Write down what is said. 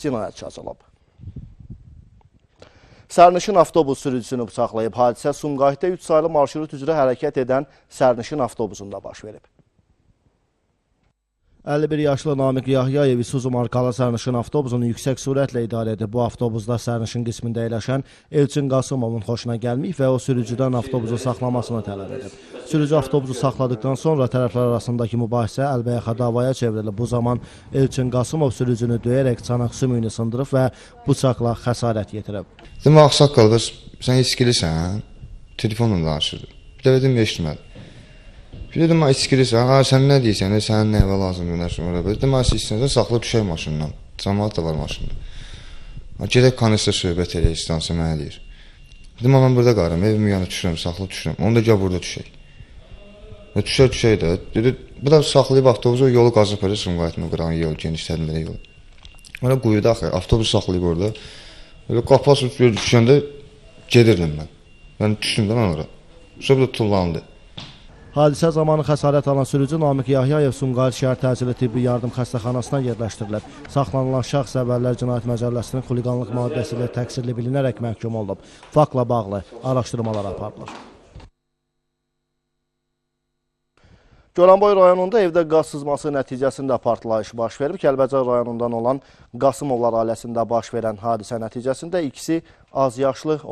cinayət yazılıb. Sərnişin avtobus sürücüsünü bıçaqlayıb. Hadisə Sumqayıtda 3 saylı marşrut üzrə hərəkət edən sərnişin avtobusunda baş verib. 51 yaşlı Namiq Yahyayev Isuzu markalı sərnişin avtobusunu yüksək sürətlə idarə edib. Bu avtobusda sərnişin qismində əyləşən Elçin Qasımovun xoşuna gəlməyib və o sürücüdən avtobusu saxlamasını tələb edib. Sürücü avtobusu saxladıktan sonra tərəflər arasındakı mübahisə əlbəyaxa davaya çevrilib. Bu zaman Elçin Qasımov sürücünü döyərək çanaq sümüyünü sındırıb və bıçaqla xəsarət yetirib. Demək, ağsaqqal, sən içkilisən, telefonla danışırdı. Bir də dedim, eşitmədim. Bir dedim, içkilisən, sən nə deyirsən, sənin nə evə lazımdır, nə sonra. Dedim, istəyirsən, saxlayıb düşək maşından, cəmaat da var maşında. Gedək kanistə söhbət eləyək, istansiya mənə deyir. Dedim, mən burada qarım, evimin yanı düşürəm, saxlayıb düşürəm, onu da gəl burada düşək. Düşək də, dedi, bu da saxlayıb avtobusu yolu qazıb, Sumqayıtın qıran yolu, genişlərin belə yolu. Ona quyuda axı, avtobus saxlayıb orada. Qapı açıb düşəndə gedirdim mən. Yəni düşdüm də mən ora. Sonra da tullandı. Hadisə zamanı xəsarət alan sürücü Namiq Yahyayev Sumqayıt şəhər təcili tibbi yardım xəstəxanasına yerləşdirilib. Saxlanılan şəxs əvvəllər Cinayət Məcəlləsinin xuliqanlıq maddəsi ilə təqsirli bilinərək məhkum olunub. Faktla bağlı araşdırmalar aparılır. Goranboy rayonunda evdə qaz sızması nəticəsində partlayış baş verib. Kəlbəcər rayonundan olan Qasımovlar ailəsində baş verən hadisə nəticəsində ikisi az yaşlı